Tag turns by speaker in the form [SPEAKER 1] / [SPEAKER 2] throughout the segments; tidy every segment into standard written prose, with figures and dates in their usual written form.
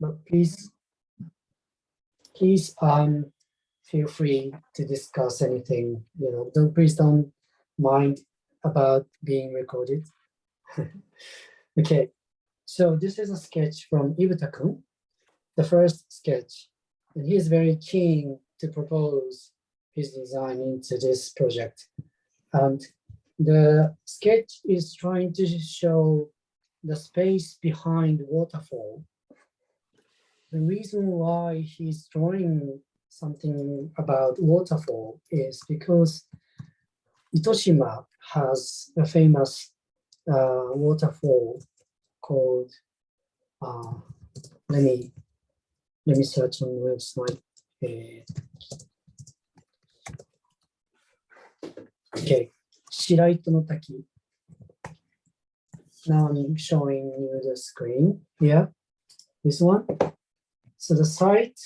[SPEAKER 1] But please feel free to discuss anything. Please don't mind about being recorded. Okay, so this is a sketch from Ibuta-kun, the first sketch, and he is very keen to propose his design into this project. And the sketch is trying to show the space behind the waterfall. The reason why he's drawing something about waterfall is because Itoshima has a famous waterfall called, let me search on the website. Okay, Shiraito no Taki. Now I'm showing you the screen here, this one. So the site,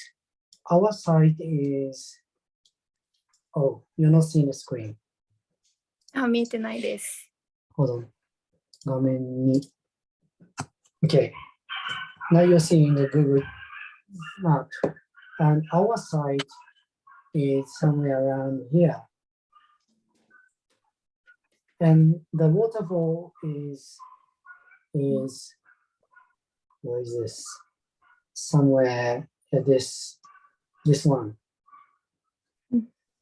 [SPEAKER 1] our site is, oh, you're not seeing the screen.
[SPEAKER 2] 見えてないです。
[SPEAKER 1] Hold on. 画面に Okay. Now you're seeing the Google map. And our site is somewhere around here. And the waterfall is where is this? Somewhere at this one.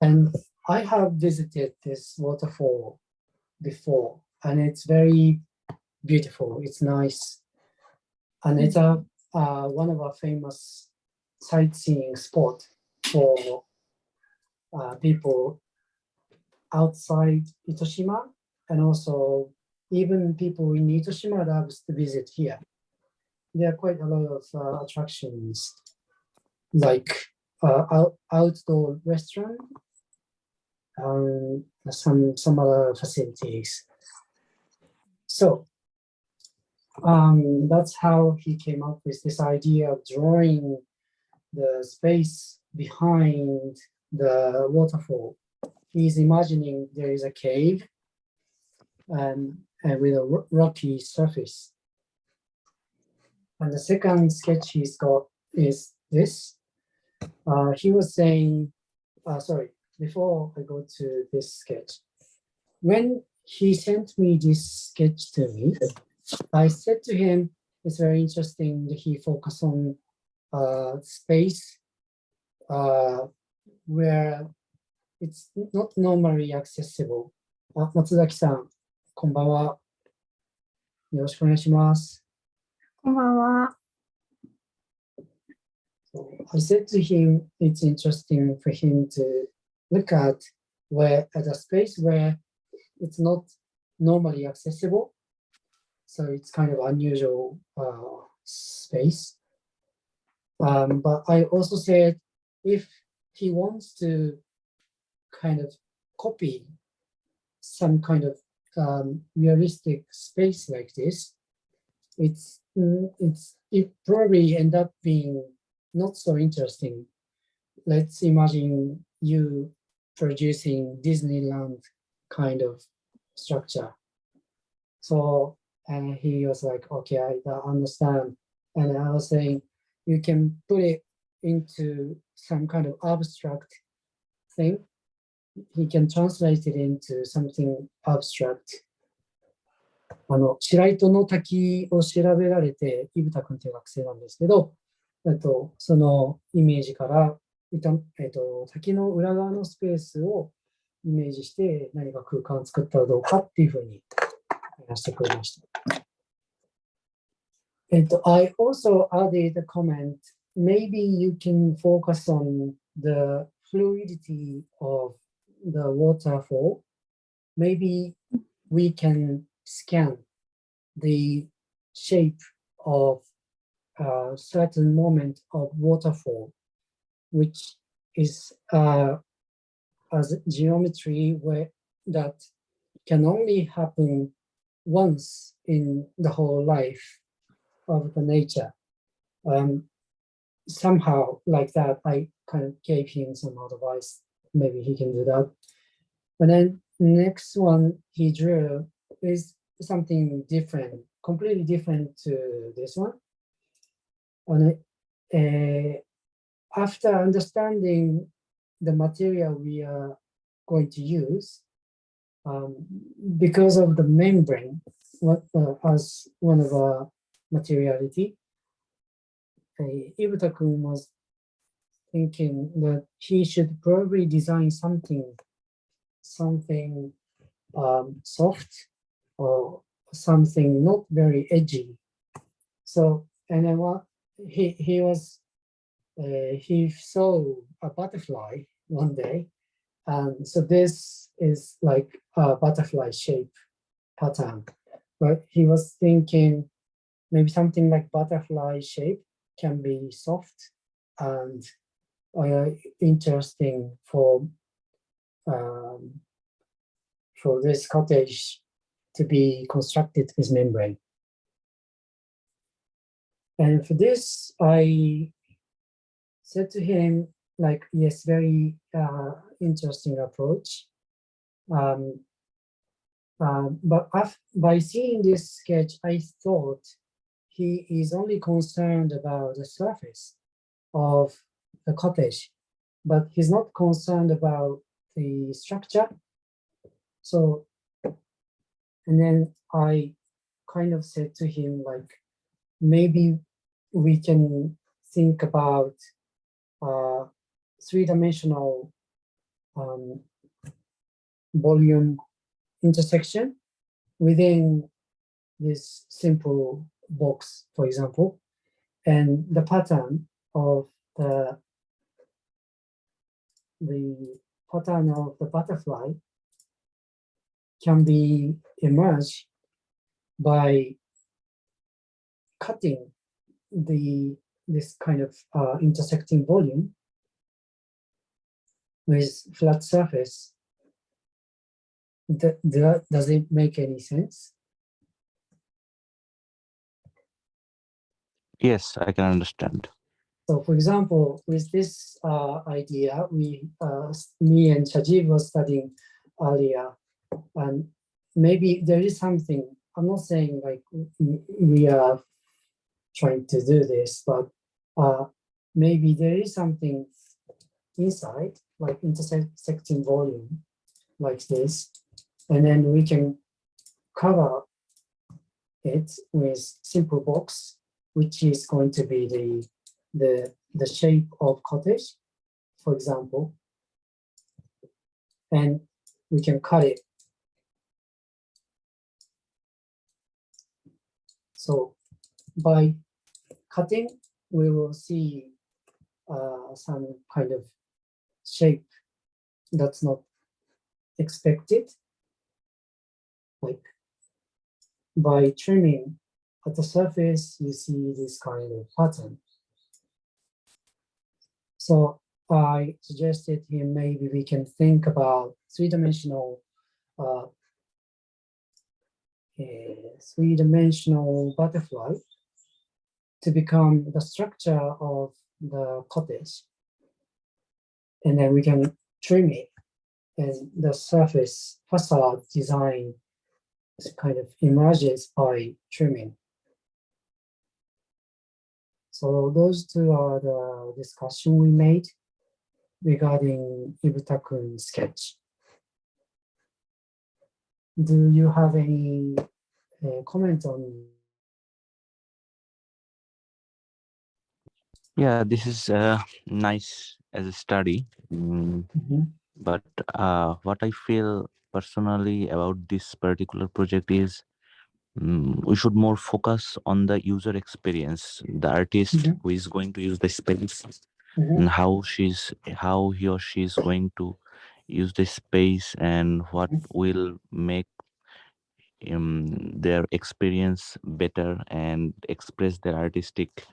[SPEAKER 1] And I have visited this waterfall before, and it's very beautiful. It's nice, and it's one of our famous sightseeing spot for people outside Itoshima, and also even people in Itoshima loves to visit here. There are quite a lot of attractions, like outdoor restaurant, some other facilities. So that's how he came up with this idea of drawing the space behind the waterfall. He's imagining there is a cave and with a rocky surface. And the second sketch he's got is this. He was saying, sorry, before I go to this sketch, when he sent me this sketch to me, I said to him, it's very interesting that he focused on space where it's not normally accessible. 松崎さん、こんばんは。よろしくお願いします。
[SPEAKER 2] こんばんは。
[SPEAKER 1] So I said to him, it's interesting for him to look at the space where it's not normally accessible. So it's kind of unusual space. But I also said, if he wants to kind of copy some kind of realistic space like this, it probably end up being not so interesting. Let's imagine you producing Disneyland kind of structure. So, and he was like, okay, I understand. And I was saying, you can put it into some kind of abstract thing. He can translate it into something abstract. 白糸の滝を調べられて、井蓋君という学生なんですけど、そのイメージから、滝の裏側のスペースをイメージして何か空間を作ったらどうかっていうふうに話してくれました。I also added a comment, maybe you can focus on the fluidity of the waterfall. Maybe we can scan the shape of a certain moment of waterfall, which is as geometry that can only happen once in the whole life of the nature. Somehow like that, I kind of gave him some advice. Maybe he can do that. And then next one he drew is something different, completely different to this one. And uh, after understanding the material we are going to use, um, because of the membrane as one of our materiality, Ibuta-kun was thinking that he should probably design something soft or something not very edgy. So, and then what he saw a butterfly one day, and so this is like a butterfly shape pattern. But he was thinking maybe something like butterfly shape can be soft and interesting um, for this cottage to be constructed with membrane. And for this, I said to him, like, yes, very interesting approach. But by seeing this sketch, I thought he is only concerned about the surface of the cottage, but he's not concerned about the structure. So, and then I kind of said to him, like, maybe we can think about three-dimensional volume intersection within this simple box, for example, and the pattern of the pattern of the butterfly can be emerged by cutting this kind of intersecting volume with flat surface. Does it make any sense?
[SPEAKER 3] Yes, I can understand.
[SPEAKER 1] So, for example, with this idea, me and Shajib was studying earlier, and maybe there is something. I'm not saying like we are trying to do this, but maybe there is something inside, like intersecting volume, like this, and then we can cover it with simple box, which is going to be the shape of cottage, for example, and we can cut it. So by cutting, we will see some kind of shape that's not expected. Like by trimming at the surface, you see this kind of pattern. So I suggested him maybe we can think about three-dimensional butterfly to become the structure of the cottage. And then we can trim it, and the surface facade design kind of emerges by trimming. So those two are the discussion we made regarding Ibuta-kun sketch. Do you have any comment on?
[SPEAKER 3] Yeah, this is nice as a study. But what I feel personally about this particular project is we should more focus on the user experience, the artist who is going to use the space, and how he or she is going to use the space, and what will make their experience better and express their artistic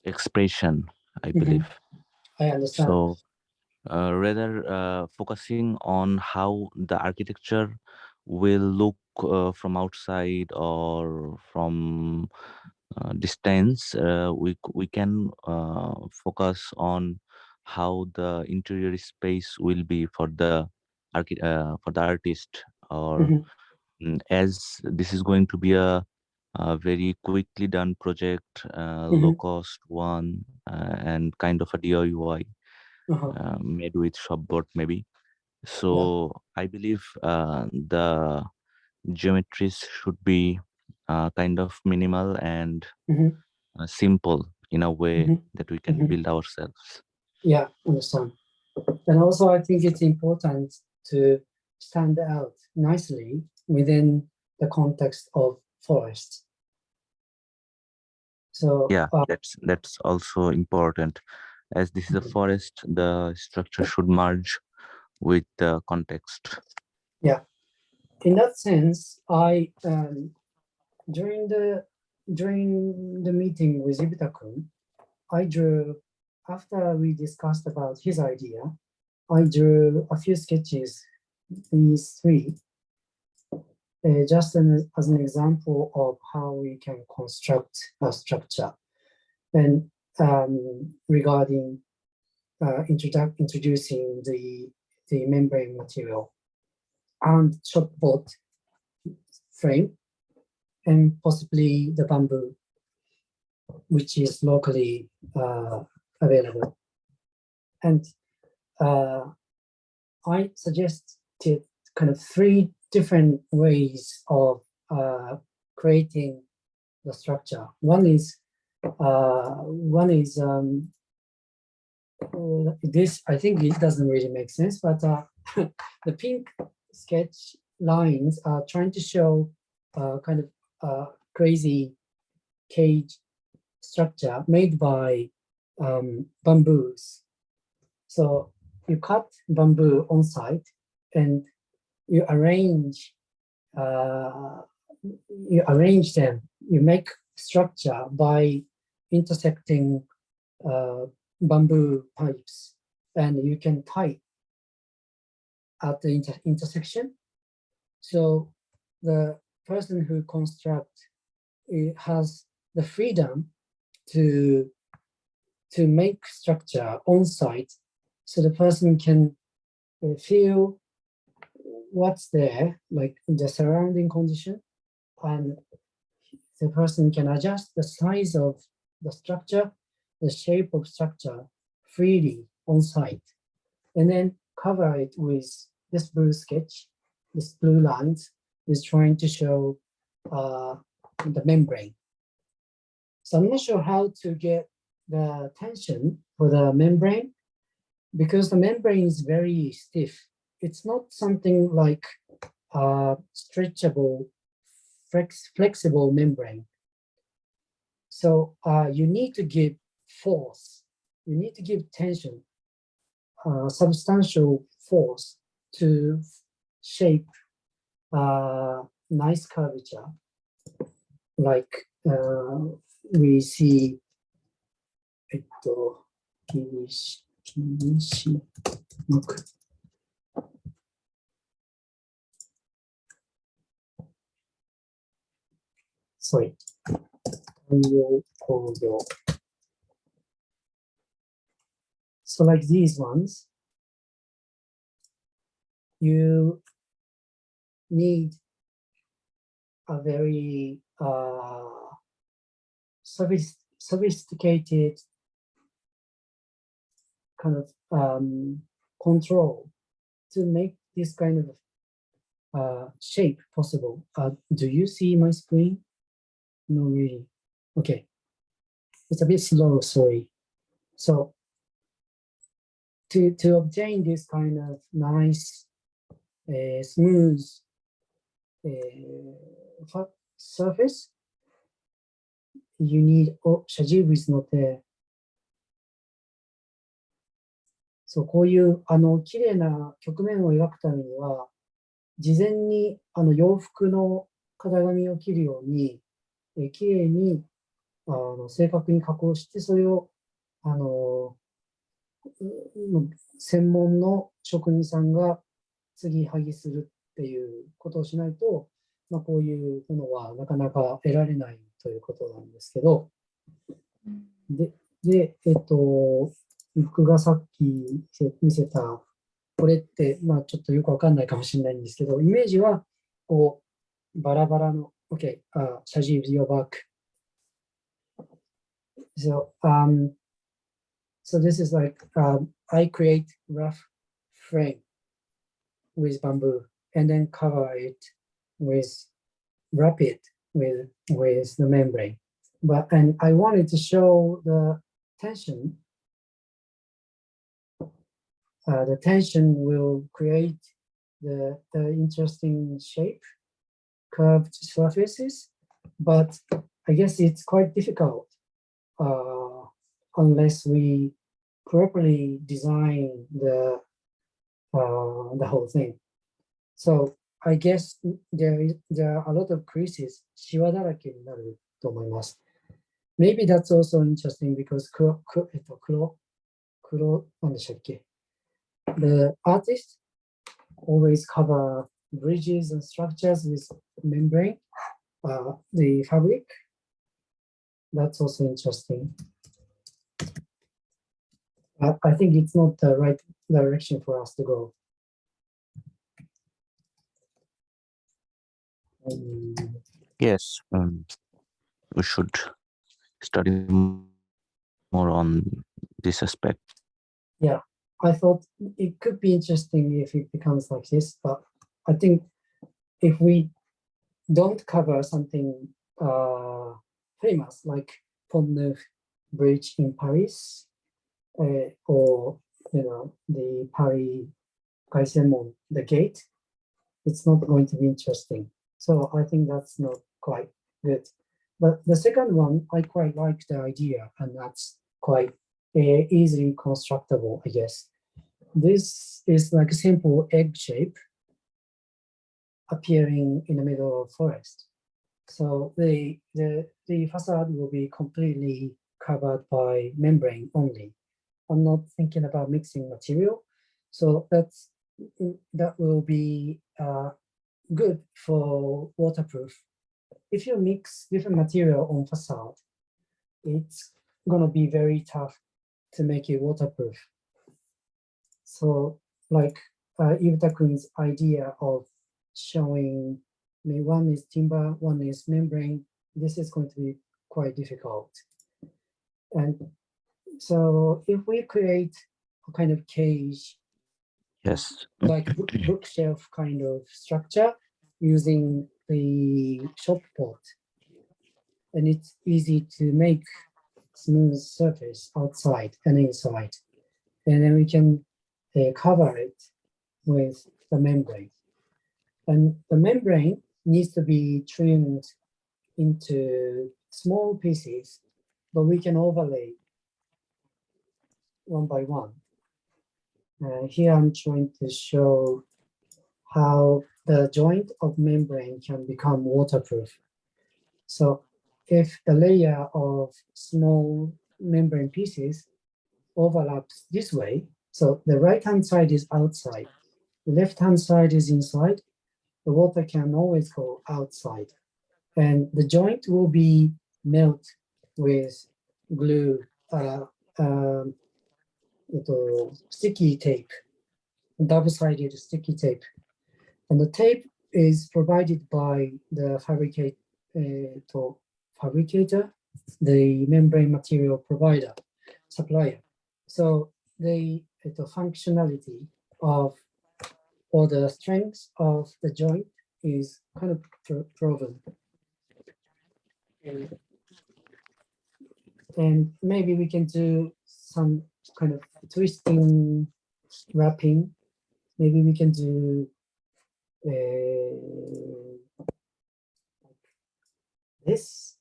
[SPEAKER 3] expression, I believe.
[SPEAKER 1] I understand.
[SPEAKER 3] So rather focusing on how the architecture will look from outside or from distance, we can focus on how the interior space will be for the for the artist, or as this is going to be a a very quickly done project, low cost one, and kind of a DIY made with shopboard maybe. So I believe the geometries should be kind of minimal and simple in a way that we can build ourselves.
[SPEAKER 1] Yeah, understand. And also, I think it's important to stand out nicely within the context of forest. So
[SPEAKER 3] yeah, that's also important. As this is a forest, the structure should merge with the context.
[SPEAKER 1] Yeah, in that sense, I during the meeting with Ibita-kun, I drew, after we discussed about his idea, I drew a few sketches, these three, just as an example of how we can construct a structure. And regarding introducing the membrane material and shotboard frame, and possibly the bamboo, which is locally available. And I suggested kind of three different ways of creating the structure. One is this. I think it doesn't really make sense, but the pink sketch lines are trying to show kind of crazy cage structure made by bamboos. So you cut bamboo on site and you arrange them. You make structure by intersecting bamboo pipes, and you can tie at the intersection. So the person who constructs has the freedom to make structure on site, so the person can feel what's there, like the surrounding condition, and the person can adjust the size of the structure, the shape of structure freely on site, and then cover it with this blue sketch. This blue lines is trying to show the membrane. So I'm not sure how to get the tension for the membrane, because the membrane is very stiff. It's not something like stretchable, flexible membrane. So you need to give force. You need to give tension, substantial force to shape nice curvature, like we see. Sorry. So like these ones, you need a very sophisticated kind of control to make this kind of shape possible. Do you see my screen? No, really. Okay. It's a bit slow, sorry. So to obtain this kind of nice, smooth surface, you need, Shajib is not there. そう、こういう綺麗な曲面を描くためには、事前に洋服の型紙を切るように、綺麗に正確に加工して、それを専門の職人さんが継ぎはぎするっていうことをしないと、こういうものはなかなか得られないということなんですけど、で、僕がさっき見せた、これって、ちょっとよくわかんないかもしれないんですけど、イメージは、こう、バラバラの、Okay, Shajib, you're back. So, so this is like, I create rough frame with bamboo and then cover it with, wrap it with the membrane. And I wanted to show the tension. The tension will create the interesting shape, curved surfaces, but I guess it's quite difficult unless we properly design the whole thing. So I guess there are a lot of creases, シワだらけになると思います。Maybe that's also interesting because なんでしたっけ? The artists always cover bridges and structures with membrane, the fabric. That's also interesting. I think it's not the right direction for us to go.
[SPEAKER 3] Yes, we should study more on this aspect.
[SPEAKER 1] Yeah, I thought it could be interesting if it becomes like this, but I think if we don't cover something famous like Pont Neuf Bridge in Paris, or the Paris Gaisemont, the gate, it's not going to be interesting. So I think that's not quite good. But the second one, I quite like the idea, and that's quite easily constructible, I guess. This is like a simple egg shape appearing in the middle of forest. So the facade will be completely covered by membrane only. I'm not thinking about mixing material. So that will be good for waterproof. If you mix different material on facade, it's gonna be very tough to make it waterproof. So like Iwata-kun's idea of showing, one is timber, one is membrane, this is going to be quite difficult. And so if we create a kind of cage,
[SPEAKER 3] Yes.
[SPEAKER 1] like bookshelf kind of structure using the shop pot, and it's easy to make smooth surface outside and inside, and then we can cover it with the membrane. And the membrane needs to be trimmed into small pieces, but we can overlay one by one. Here I'm trying to show how the joint of membrane can become waterproof. So if the layer of small membrane pieces overlaps this way, so the right-hand side is outside, the left-hand side is inside, the water can always go outside. And the joint will be melt with glue, sticky tape, double-sided sticky tape. And the tape is provided by the fabricator, the membrane material provider, supplier. So the functionality of, or the strength of the joint is kind of proven. And maybe we can do some kind of twisting, wrapping. Maybe we can do this,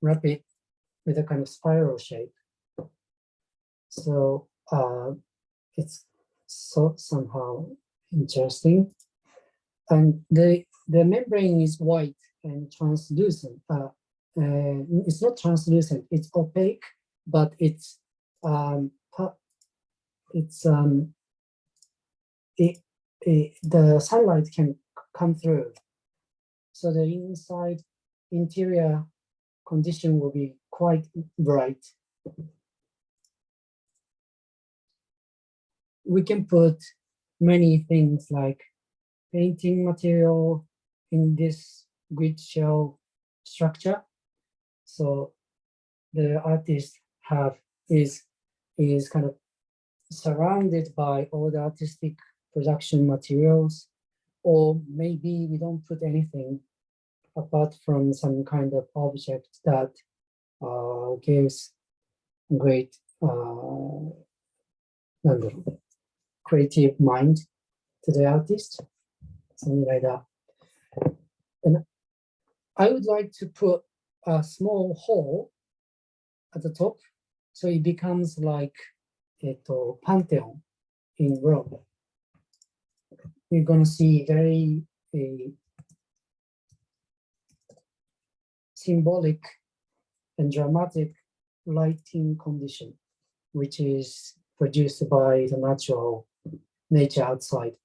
[SPEAKER 1] wrap it with a kind of spiral shape. So it's somehow interesting. And the membrane is white and translucent. It's not translucent, it's opaque, but the sunlight can come through. So the interior condition will be quite bright. We can put many things like painting material, in this grid shell structure. So the artist is kind of surrounded by all the artistic production materials, or maybe we don't put anything apart from some kind of object that gives great creative mind to the artist, something like that. And I would like to put a small hole at the top, so it becomes like Pantheon in Rome. You're gonna see very symbolic and dramatic lighting condition, which is produced by the natural nature outside.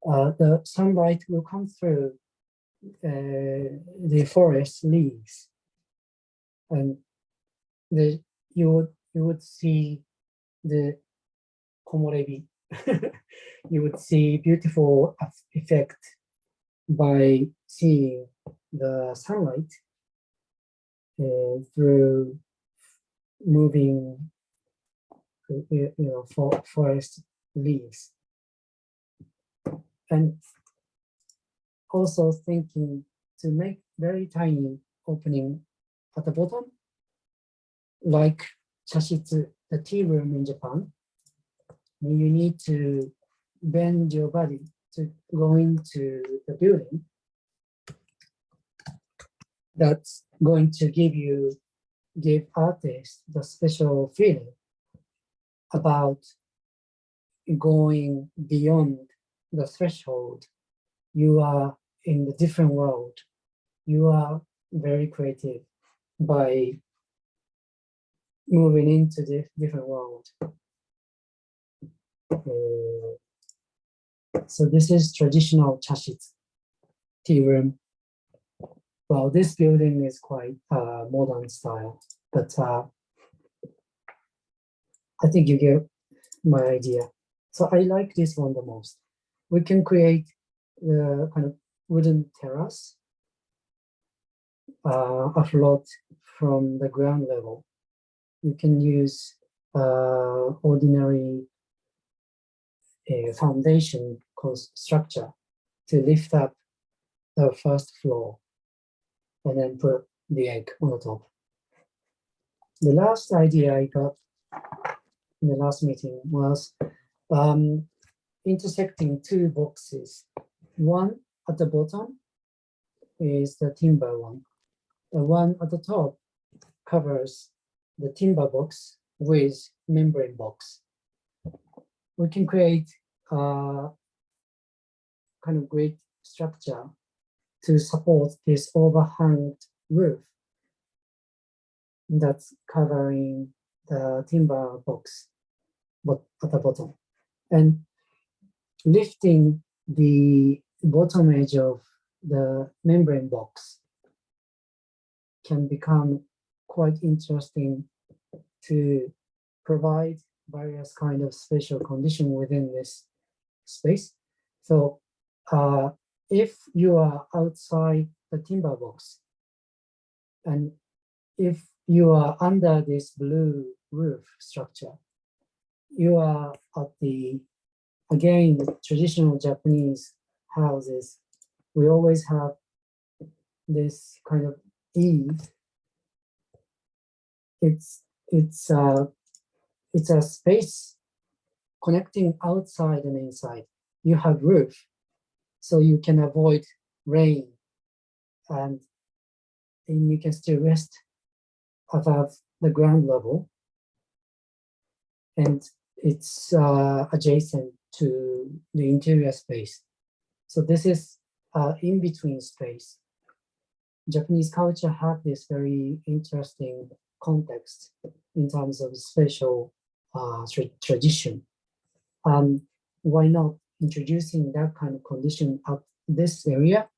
[SPEAKER 1] The sunlight will come through the forest leaves, and you would see the komorebi. You would see beautiful effect by seeing the sunlight through moving, forest leaves. And also thinking to make very tiny opening at the bottom, like chashitsu, the tea room in Japan. You need to bend your body to go into the building. That's going to give artists the special feeling about going beyond the threshold. You are in the different world. You are very creative by moving into the different world. So this is traditional chashitsu tea room. Well, this building is quite modern style, but I think you get my idea. So I like this one the most. We can create the kind of wooden terrace afloat from the ground level. You can use ordinary foundation structure to lift up the first floor and then put the egg on the top. The last idea I got in the last meeting was intersecting two boxes. One at the bottom is the timber one. The one at the top covers the timber box with membrane box. We can create a kind of great structure to support this overhanged roof that's covering the timber box but at the bottom. And lifting the bottom edge of the membrane box can become quite interesting to provide various kind of spatial condition within this space. So if you are outside the timber box, and if you are under this blue roof structure, you are at the, again, traditional Japanese houses, we always have this kind of eave. It's a space connecting outside and inside. You have roof, so you can avoid rain, and you can still rest above the ground level. And it's adjacent to the interior space. So this is in-between space. Japanese culture have this very interesting context in terms of spatial tradition. Why not introducing that kind of condition at this area?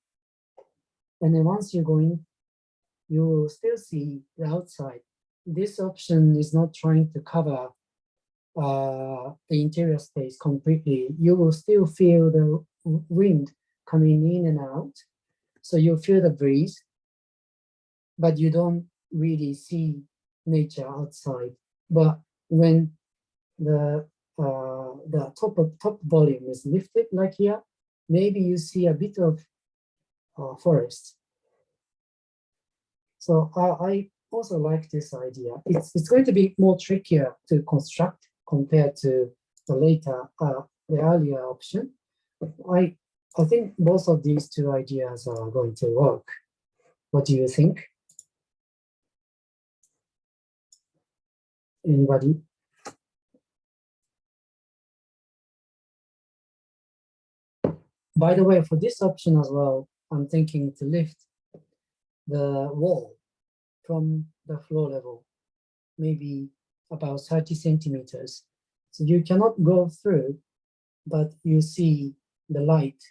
[SPEAKER 1] And then once you go in, you will still see the outside. This option is not trying to cover the interior space completely. You will still feel the wind coming in and out, So you feel the breeze, but you don't really see nature outside. But when the top volume is lifted, like here, maybe you see a bit of forest. So I also like this idea. It's going to be more trickier to construct compared to the earlier option. I think both of these two ideas are going to work. What do you think? Anybody? By the way, for this option as well, I'm thinking to lift the wall from the floor level, maybe about 30 centimeters. So you cannot go through, but you see the light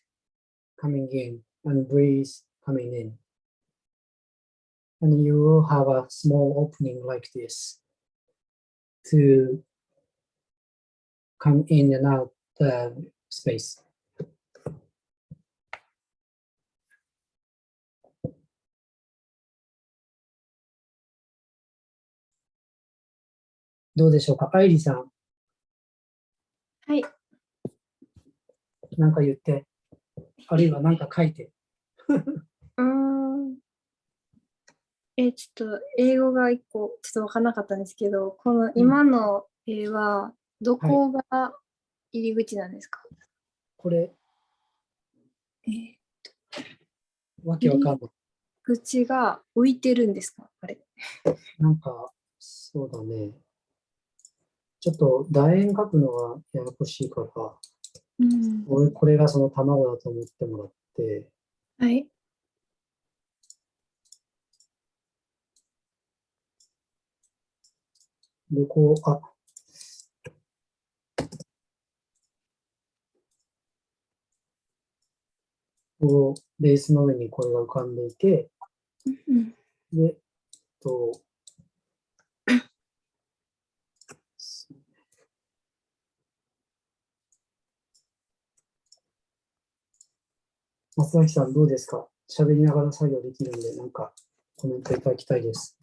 [SPEAKER 1] coming in and breeze coming in. And you will have a small opening like this to come in and out the space.どうでしょうか、愛理さん。
[SPEAKER 2] はい。
[SPEAKER 1] なんか言って、あるいはなんか書いて。
[SPEAKER 2] ちょっと英語が一個ちょっと分からなかったんですけど、この今の絵はどこが入り口なんですか？
[SPEAKER 1] これ、わけわかんない。
[SPEAKER 2] 口が浮いてるんですか？あれ。
[SPEAKER 1] なんか、そうだね。ちょっと楕円描くのはややこしいから、俺これがその卵だと思ってもらって、
[SPEAKER 2] はい。
[SPEAKER 1] で、こう、こう、ベースの上にこれが浮かんでいて、で、松崎さんどうですか？喋りながら作業できるんで、なんかコメントいただきたいです。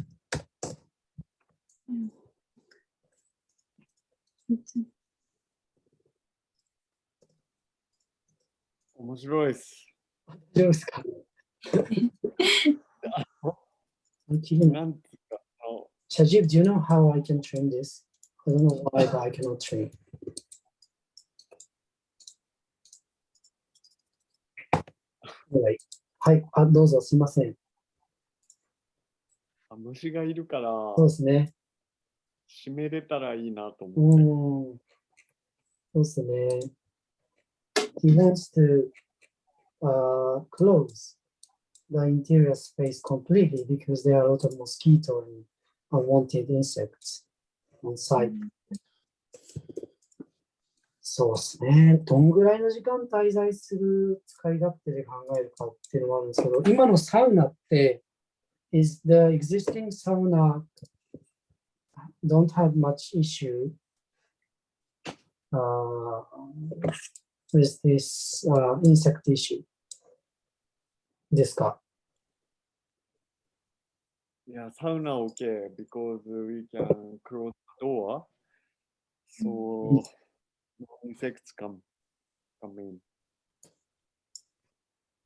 [SPEAKER 4] 面白いです。
[SPEAKER 1] 大丈夫ですか？
[SPEAKER 4] なんつうか、
[SPEAKER 1] Shajib, do you know how I can train this? I don't know why, but I cannot train. Anyway, はい、どうぞすいません。
[SPEAKER 4] 虫がいるから、
[SPEAKER 1] そうですね。
[SPEAKER 4] 閉めれたらいいなと思って。
[SPEAKER 1] そうですね。He wants to close the interior space completely because there are a lot of mosquito and unwanted insects on site. そうですね。どんぐらいの時間滞在する使い勝手で考えるかっていうのもあるんですけど、今のサウナって、is the existing sauna don't have much issue with this insect issue ですか？
[SPEAKER 4] いや、サウナ OK because we can close the door so insects come in.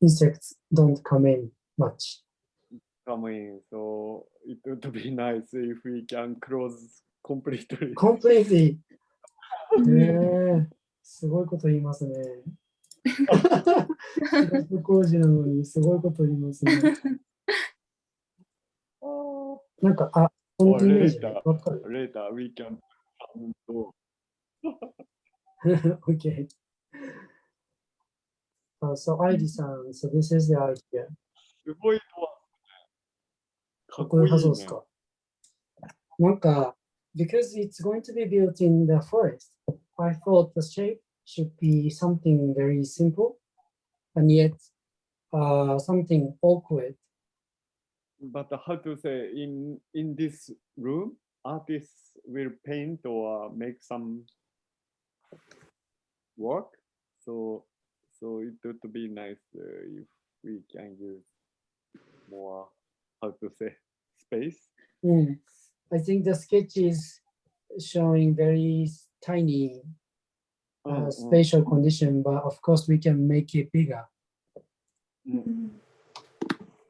[SPEAKER 1] Insects don't come in much.
[SPEAKER 4] Come in, so it would be nice if we can close completely.
[SPEAKER 1] Completely. すごいこと言いますね。仕事工事なのにすごいこと言いますね。なんか、このイメージわかる？
[SPEAKER 4] Later, we can do.
[SPEAKER 1] Okay. So, ID-san, so this is the idea.
[SPEAKER 4] すごいドア。
[SPEAKER 1] かっこよさそうですか？なんか、because it's going to be built in the forest, I thought the shape should be something very simple, and yet something awkward.
[SPEAKER 4] But how to say, in this room, artists will paint or make some work. So it would be nice if we can use more, how to say, space.
[SPEAKER 1] I think the sketch is showing very tiny spatial condition, but of course we can make it bigger.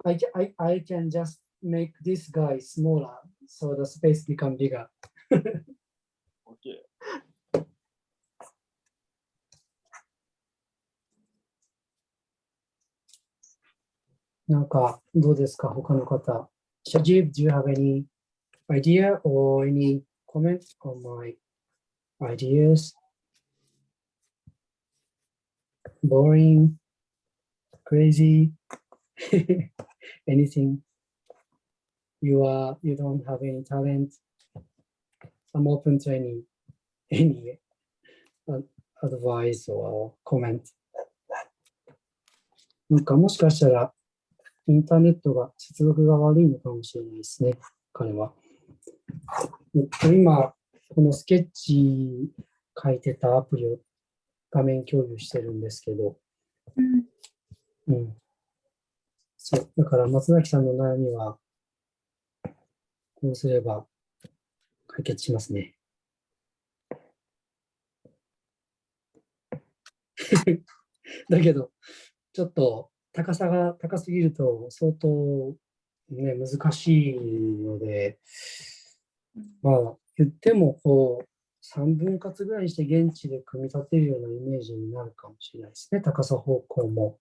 [SPEAKER 1] I can just make this guy smaller, so the space become bigger.
[SPEAKER 4] Okay.
[SPEAKER 1] なんかどうですか他の方。Shajib, do you have any idea or any comment on my ideas? Boring, crazy, anything? You don't have any talent. I'm open to any advice or comment. なんかもしかしたらインターネットが接続が悪いのかもしれないですね、彼は。今、このスケッチ書いてたアプリを画面共有してるんですけど、そう、だから松崎さんの悩みは、こうすれば解決しますね。だけど、ちょっと高さが高すぎると相当、ね、難しいので、まあ言ってもこう3分割ぐらいにして現地で組み立てるようなイメージになるかもしれないですね、高さ方向も。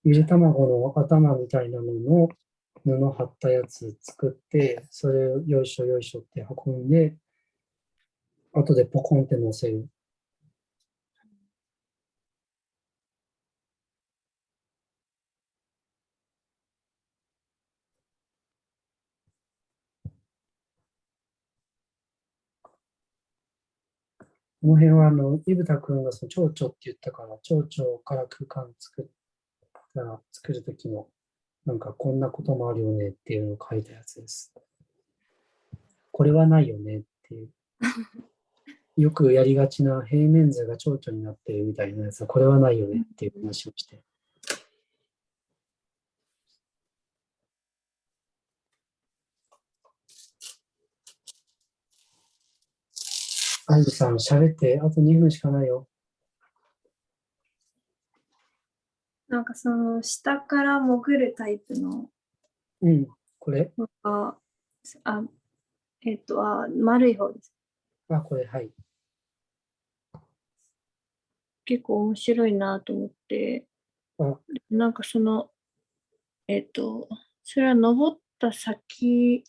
[SPEAKER 1] ゆで卵の頭みたいなのの布貼ったやつ作って、それをよいしょよいしょって運んで、後でポコンって乗せる。この辺は井蓋君がその蝶々って言ったから、蝶々から空間作るときの、なんかこんなこともあるよねっていうのを書いたやつです。これはないよねっていう。よくやりがちな平面図が蝶々になってるみたいなやつは、これはないよねっていう話をして。アイブさん、喋って、あと2分しかないよ。
[SPEAKER 2] なんかその下から潜るタイプの、
[SPEAKER 1] これ
[SPEAKER 2] 丸い方です。
[SPEAKER 1] これ、はい。
[SPEAKER 2] 結構面白いなと思って、なんかその、それは登った先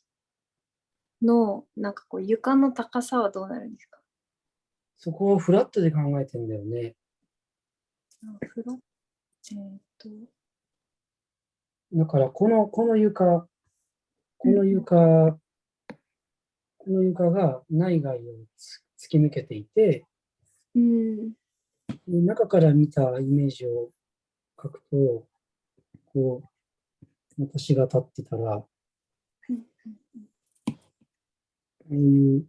[SPEAKER 2] の、なんかこう床の高さはどうなるんですか？
[SPEAKER 1] そこをフラットで考えてんだよね。
[SPEAKER 2] フラッ
[SPEAKER 1] だからこの床が内外を突き抜けていて、中から見たイメージを描くと、こう、私が立ってたら、こういう、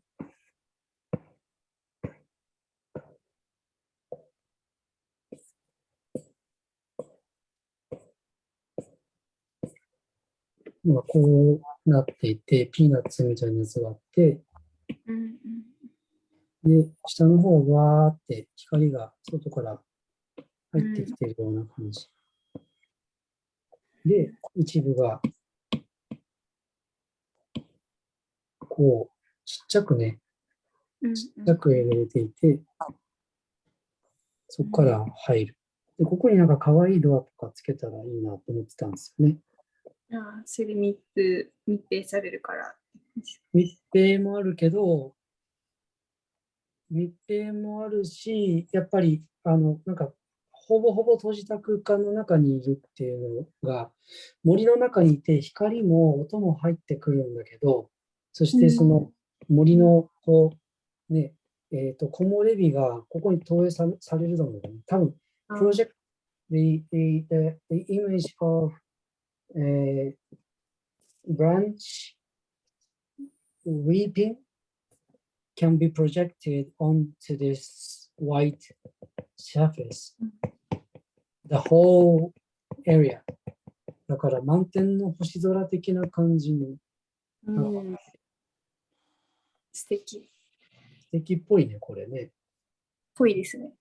[SPEAKER 1] こうなっていて、ピーナッツみたいなやつがあって、で、下の方わーって光が外から入ってきているような感じ。で、一部が、こう、ちっちゃくね、ちっちゃく描かれていて、そこから入る。で、ここになんか可愛いドアとかつけたらいいなと思ってたんですよね。
[SPEAKER 2] それで密閉されるから。
[SPEAKER 1] 密閉もあるけど、密閉もあるし、やっぱり、なんか、ほぼほぼ閉じた空間の中にいるっていうのが、森の中にいて光も音も入ってくるんだけど、そしてその森の、こう、ね、木漏れ日がここに投影されるのも、多分、プロジェクト、the image of branch weeping can be projected onto this white surface, the whole area. だから満天の星空的な感じに、
[SPEAKER 2] 素敵。
[SPEAKER 1] 素敵っぽいね、これね。
[SPEAKER 2] ぽいですね。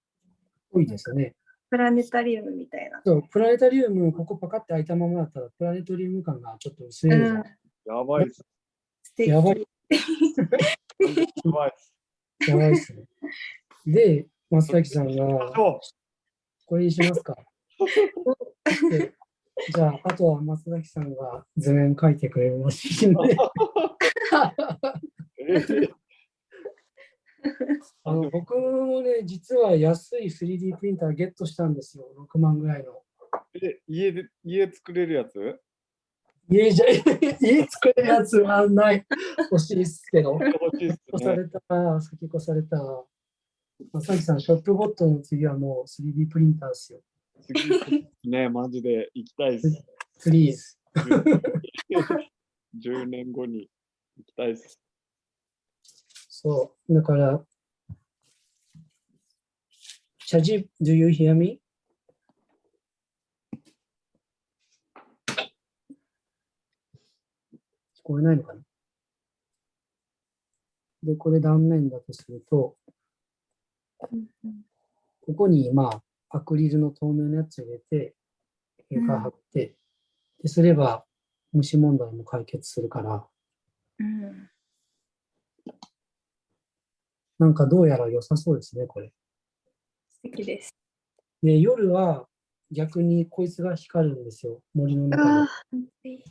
[SPEAKER 1] ぽいですね。
[SPEAKER 2] プラネタリウムみたいな。
[SPEAKER 1] そう、プラネタリウム、ここパカって開いたままだったら、プラネタリウム感がちょっと薄いじゃん。
[SPEAKER 4] やばいっす。
[SPEAKER 2] 素敵。
[SPEAKER 1] やばい。
[SPEAKER 4] やばいっす。
[SPEAKER 1] やばいっすね。で、松崎さんが、これにしますか。でじゃあ、あとは松崎さんが図面描いてくれるらしいんで。僕もね、実は安い 3D プリンターゲットしたんですよ。6万ぐらいの。
[SPEAKER 4] 家作れるやつ？
[SPEAKER 1] 家作れるやつはない。欲しいっすけど。
[SPEAKER 4] 欲しいっすね。
[SPEAKER 1] 先越された。松崎さん、ショップボットの次はもう 3D プリンターですよ。
[SPEAKER 4] 次ね、マジで行きたいっす。
[SPEAKER 1] Please。
[SPEAKER 4] 10年後に行きたいっす。
[SPEAKER 1] そう、だから、Shajib, do you hear me? 聞こえないのかな。で、これ断面だとすると、ここにアクリルの透明なやつ入れて、床貼って、ですれば虫問題も解決するから、なんかどうやら良さそうですね、これ。
[SPEAKER 2] 素敵です。
[SPEAKER 1] で、夜は逆にこいつが光るんですよ、森の中で。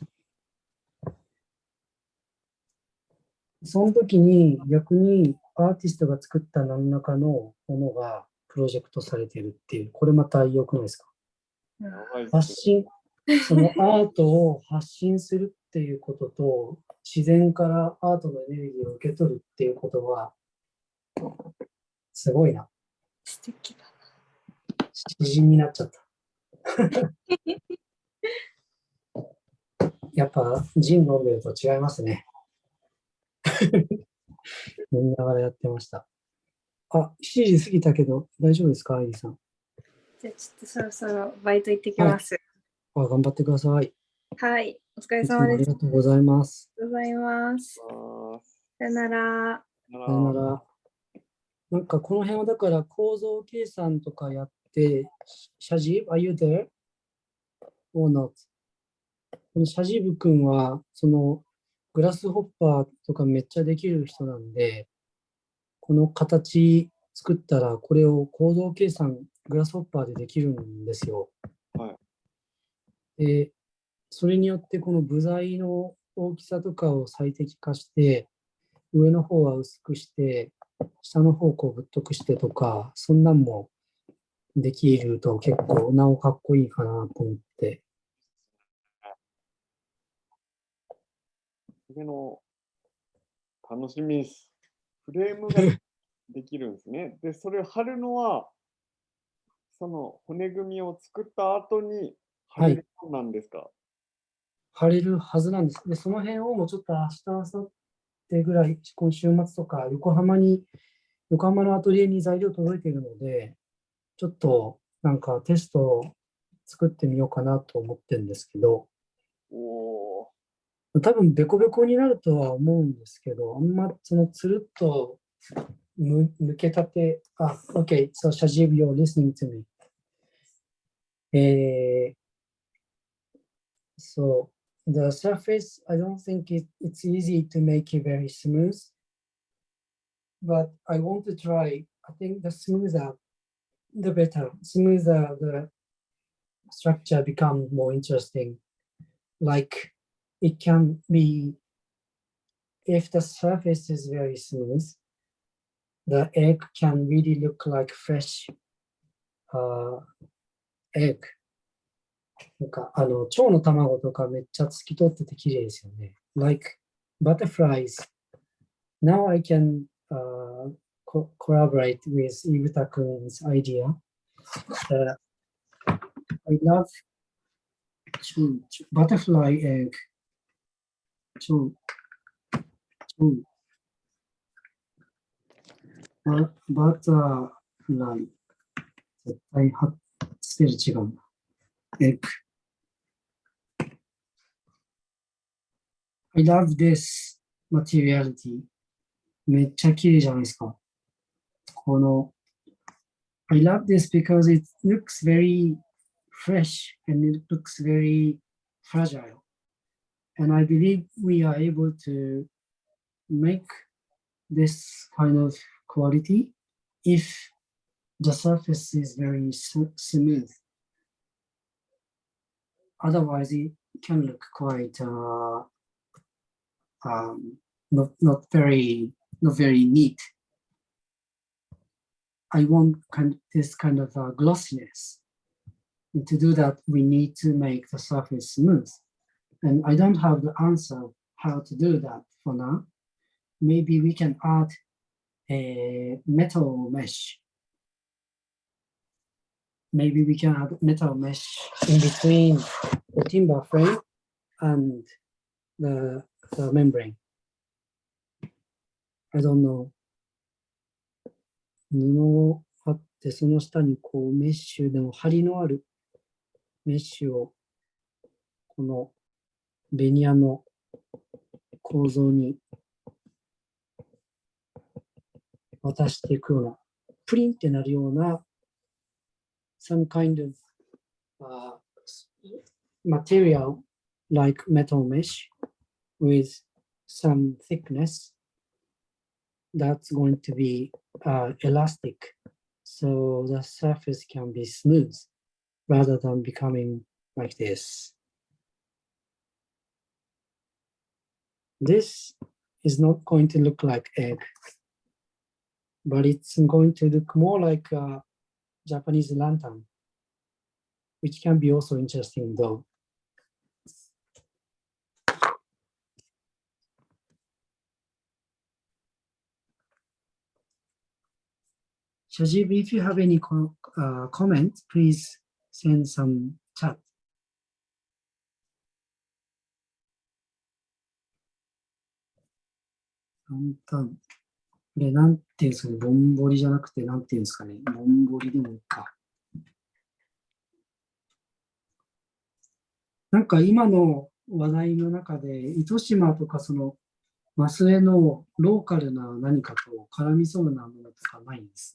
[SPEAKER 1] その時に逆にアーティストが作った何らかのものがプロジェクトされてるっていう、これまた良くないですか？そのアートを発信するっていうことと、自然からアートのエネルギーを受け取るっていうことは、すごいな。
[SPEAKER 2] 素敵だ
[SPEAKER 1] な。詩人になっちゃった。やっぱ、ジン飲んでると違いますね。飲みながらやってました。あ、7時過ぎたけど、大丈夫ですか、アイリさん。
[SPEAKER 2] じゃあちょっとそろそろバイト行ってきます。
[SPEAKER 1] 頑張ってください。
[SPEAKER 2] はい、お疲れ
[SPEAKER 1] いつも
[SPEAKER 2] 様です。
[SPEAKER 1] ありがとうございます。
[SPEAKER 2] ありがとうございます。さよなら。
[SPEAKER 1] さよなら。なんかこの辺はだから構造計算とかやって、シャジーブ、are you there? or not? このシャジーブ君は、そのグラスホッパーとかめっちゃできる人なんで、この形作ったら、これを構造計算、グラスホッパーでできるんですよ。
[SPEAKER 4] はい。
[SPEAKER 1] で、それによってこの部材の大きさとかを最適化して、上の方は薄くして、下の方をぶっとくしてとか、そんなんもできると結構なおかっこいいかなと思って。
[SPEAKER 4] それの楽しみです。フレームができるんですね。で、それを貼るのは、その骨組みを作った後に貼れるものなんですか？
[SPEAKER 1] 貼れるはずなんです。で、その辺をもうちょっと明日、明後日ぐらい、今週末とか、横浜のアトリエに材料届いているので、ちょっとなんかテストを作ってみようかなと思ってるんですけど、多分ベコベコになるとは思うんですけど、あんまそのつるっと抜けたて、OK, so Shajib, you're listening to me. So the surface, I don't think it's easy to make it very smooth, but I want to try. I think the smoother, the better. Smoother the structure becomes more interesting. Like it can be, if the surface is very smooth, the egg can really look like fresh egg. なんか蝶の卵とかめっちゃ透き通ってて綺麗ですよね。Like butterflies. Now I can collaborate with Ibutakun's idea. I love butterfly egg. 蝶。バタフライ。絶対スペル違うんだ。エッグ。I love this materiality. めっちゃ綺麗じゃないですか。この I love this because it looks very fresh and it looks very fragile. And I believe we are able to make this kind of quality if the surface is very smooth. Otherwise, it can look quite not very neat. I want this kind of glossiness. And to do that, we need to make the surface smooth. And I don't have the answer how to do that for now. Maybe we can add a metal mesh. Maybe we can add metal mesh in between the timber frame and the membrane. I don't know. 布を貼って、その下にこうメッシュでも針のあるメッシュをこのベニヤの構造に渡していくような、プリンってなるようなsome kind of material like metal mesh with some thickness that's going to be elastic, so the surface can be smooth rather than becoming like this. This is not going to look like egg, but it's going to look more like a Japanese lantern, which can be also interesting though. Shajib, if you have any comment, please send some chat. ランタン。これなんていうんですかね、ぼんぼりじゃなくて、なんていうんですかね、ぼんぼりでもいいか。なんか今の話題の中で、糸島とかその、マスエのローカルな何かと絡みそうなものとかないんです？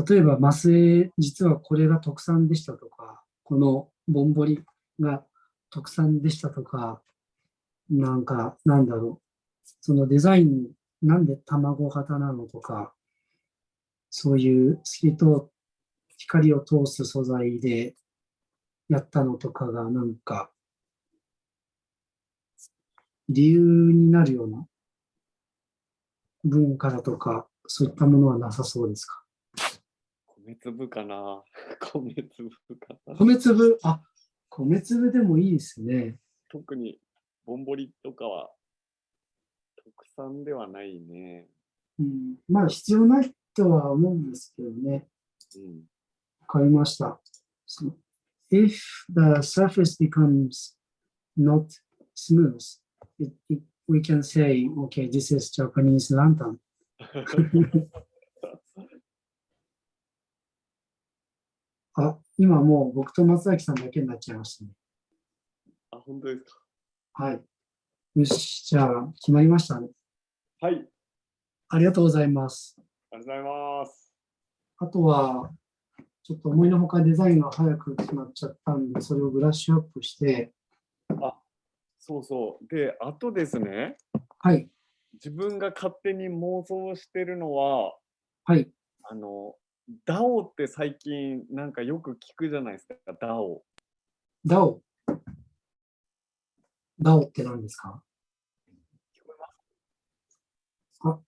[SPEAKER 1] 例えば、マスエ、実はこれが特産でしたとか、このぼんぼりが特産でしたとか、なんか、なんだろう。そのデザイン、なんで卵型なのとか、そういう光を通す素材でやったのとかが、なんか、理由になるような文化だとか、そういったものはなさそうですか？
[SPEAKER 4] 米粒かな。米粒かな。
[SPEAKER 1] 米粒、あ、米粒でもいいですね。
[SPEAKER 4] 特にぼんぼりとかは特産ではないね。
[SPEAKER 1] うん、まあ必要ないとは思うんですけどね。わかりました。So, if the surface becomes not smooth, we can say, okay, this is Japanese lantern. あ、今もう僕と松崎さんだけになっちゃいましたね。
[SPEAKER 4] あ、本当ですか。
[SPEAKER 1] はい。よし、じゃあ決まりましたね。
[SPEAKER 4] はい。
[SPEAKER 1] ありがとうございます。
[SPEAKER 4] ありがとうございます。
[SPEAKER 1] あとは、ちょっと思いのほかデザインが早く決まっちゃったんで、それをブラッシュアップして。
[SPEAKER 4] あ、そうそう。で、あとですね。
[SPEAKER 1] はい。
[SPEAKER 4] 自分が勝手に妄想してるのは、
[SPEAKER 1] はい。
[SPEAKER 4] DAO って最近なんかよく聞くじゃないですか、DAO。
[SPEAKER 1] DAO。DAO って何ですか？
[SPEAKER 4] 聞こえます？
[SPEAKER 1] あ、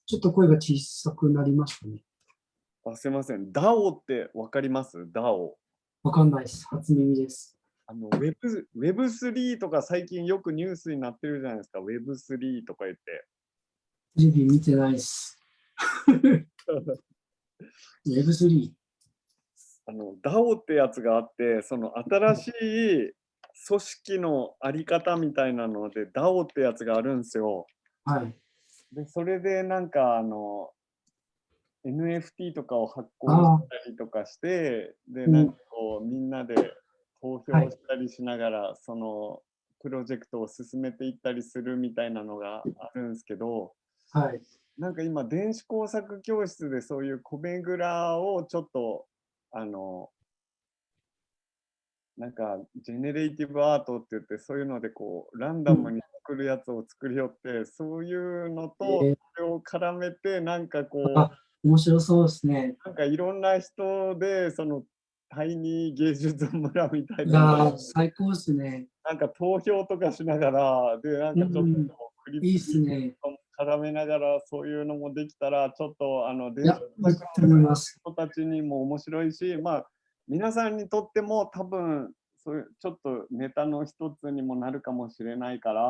[SPEAKER 1] ちょっと声が小さくなりましたね。
[SPEAKER 4] あ、すいません。DAO ってわかります？ DAO。
[SPEAKER 1] わかんないです。初耳です。
[SPEAKER 4] Web3 とか最近よくニュースになってるじゃないですか。Web3 とか言って。
[SPEAKER 1] テレビ見てないです。Web3。
[SPEAKER 4] DAO ってやつがあって、その新しい組織のあり方みたいなので DAO ってやつがあるんですよ。
[SPEAKER 1] はい。
[SPEAKER 4] で、それでなんかNFT とかを発行したりとかして、で、なんかこう、みんなで投票したりしながら、そのプロジェクトを進めていったりするみたいなのがあるんですけど、
[SPEAKER 1] はい。
[SPEAKER 4] なんか今、電子工作教室でそういう米蔵をちょっと、なんか、ジェネレーティブアートって言って、そういうのでこう、ランダムに作るやつを作りよって、そういうのと、それを絡めて、なんかこう、
[SPEAKER 1] あ、面白そうですね。
[SPEAKER 4] なんかいろんな人で、その、第二芸術村みたい
[SPEAKER 1] いや
[SPEAKER 4] な、
[SPEAKER 1] ー、最高ですね。
[SPEAKER 4] なんか投票とかしながら、で、なんかちょっとクリ
[SPEAKER 1] いいっ
[SPEAKER 4] ップ
[SPEAKER 1] すね。
[SPEAKER 4] 絡めながら、そういうのもできたら、ちょっと、
[SPEAKER 1] いや、いいと思います。
[SPEAKER 4] 人たちにも面白いし、まあ、皆さんにとっても多分、そういうちょっとネタの一つにもなるかもしれないから、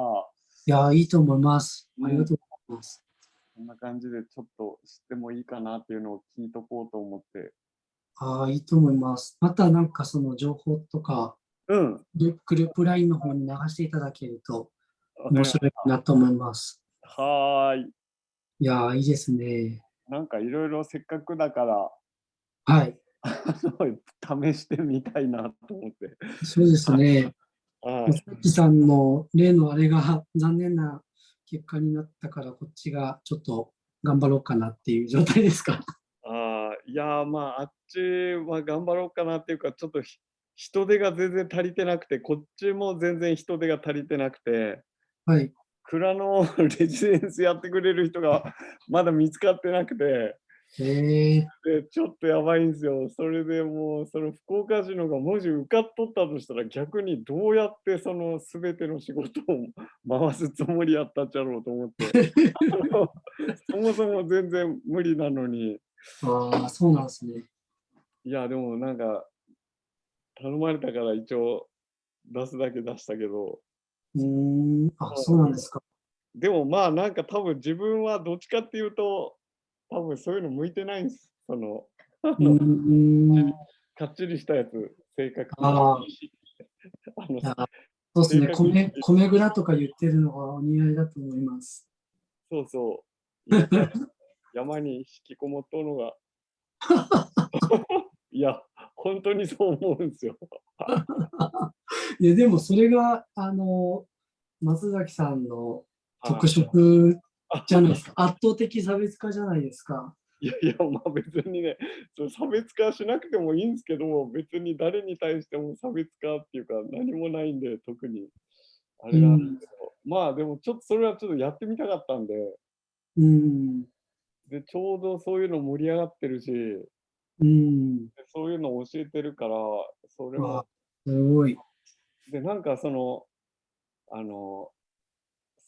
[SPEAKER 1] いやー、いいと思います。
[SPEAKER 4] うん
[SPEAKER 1] ありがとうございます。
[SPEAKER 4] こんな感じでちょっと知ってもいいかなっていうのを聞いとこうと思って。
[SPEAKER 1] ああ、いいと思います。またなんかその情報とか、
[SPEAKER 4] うん。
[SPEAKER 1] グループラインの方に流していただけると
[SPEAKER 4] わかりまし
[SPEAKER 1] 面白いなと思います。
[SPEAKER 4] た。はーい。
[SPEAKER 1] いやー、いいですね。
[SPEAKER 4] なんかいろいろせっかくだから、
[SPEAKER 1] はい。
[SPEAKER 4] 試してみたいなと思って。
[SPEAKER 1] そうですね。
[SPEAKER 4] はい。
[SPEAKER 1] さきさんの例のあれが残念な結果になったから、こっちがちょっと頑張ろうかなっていう状態ですか。
[SPEAKER 4] いやー、まあ、あっちは頑張ろうかなっていうか、ちょっと人手が全然足りてなくて、こっちも全然人手が足りてなくて、
[SPEAKER 1] はい。
[SPEAKER 4] 蔵のレジデンスやってくれる人がまだ見つかってなくて、で、ちょっとやばいんですよ。それでもう、その福岡市のがもし受かっとったとしたら、逆にどうやってその全ての仕事を回すつもりやったっちゃろうと思って、そもそも全然無理なのに、
[SPEAKER 1] ああ、そうなんですね。
[SPEAKER 4] いや、でもなんか、頼まれたから一応出すだけ出したけど、
[SPEAKER 1] あ、そうなんですか。
[SPEAKER 4] でもまあなんか多分自分はどっちかっていうと、多分そういうの向いてないんです。
[SPEAKER 1] うーん。
[SPEAKER 4] かっちりしたやつ、性格的
[SPEAKER 1] ああ、
[SPEAKER 4] に。
[SPEAKER 1] いや、そうですね。米蔵とか言ってるのがお似合いだと思います。
[SPEAKER 4] そうそう。山に引きこもっとるのが、いや、本当にそう思うんですよ。
[SPEAKER 1] いや、でもそれが、松崎さんの特
[SPEAKER 4] はい
[SPEAKER 1] 色じゃないですか。圧倒的差別化じゃないですか。
[SPEAKER 4] いやいや、まあ別にね、差別化しなくてもいいんですけど、別に誰に対しても差別化っていうか何もないんで、特にあれなんですけど、まあでもちょっとそれはちょっとやってみたかったんで、
[SPEAKER 1] うん。
[SPEAKER 4] で、ちょうどそういうの盛り上がってるし、
[SPEAKER 1] うん。
[SPEAKER 4] でそういうのを教えてるから、それも、
[SPEAKER 1] すごい。
[SPEAKER 4] で、なんかあの、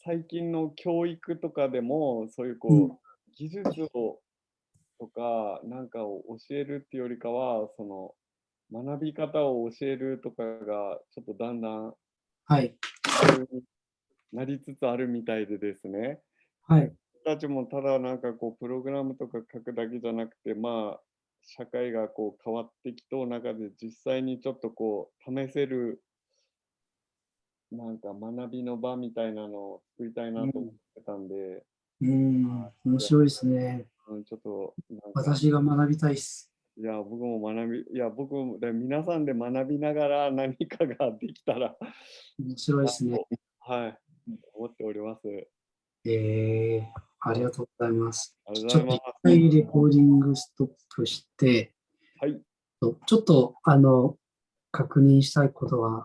[SPEAKER 4] 最近の教育とかでも、そういうこう、技術をとか、なんかを教えるっていうよりかは、学び方を教えるとかが、ちょっとだんだん
[SPEAKER 1] はい。
[SPEAKER 4] 主流になりつつあるみたいでですね。
[SPEAKER 1] はい。
[SPEAKER 4] 僕たちもただなんかこう、プログラムとか書くだけじゃなくて、まあ、社会がこう変わってきとう中で実際にちょっとこう、試せる、なんか学びの場みたいなのを作りたいなと思ってたんで、
[SPEAKER 1] 面白いですね。
[SPEAKER 4] ちょっと、なんか、
[SPEAKER 1] 私が学びたいっす。
[SPEAKER 4] いや、僕も、皆さんで学びながら何かができたら、
[SPEAKER 1] 面白いですね。
[SPEAKER 4] はい、思っております。
[SPEAKER 1] ありがとうございます。
[SPEAKER 4] ありが
[SPEAKER 1] ちょっと一
[SPEAKER 4] とうございます。
[SPEAKER 1] 回レコーディングストップして、
[SPEAKER 4] はい。
[SPEAKER 1] ちょっと確認したいことは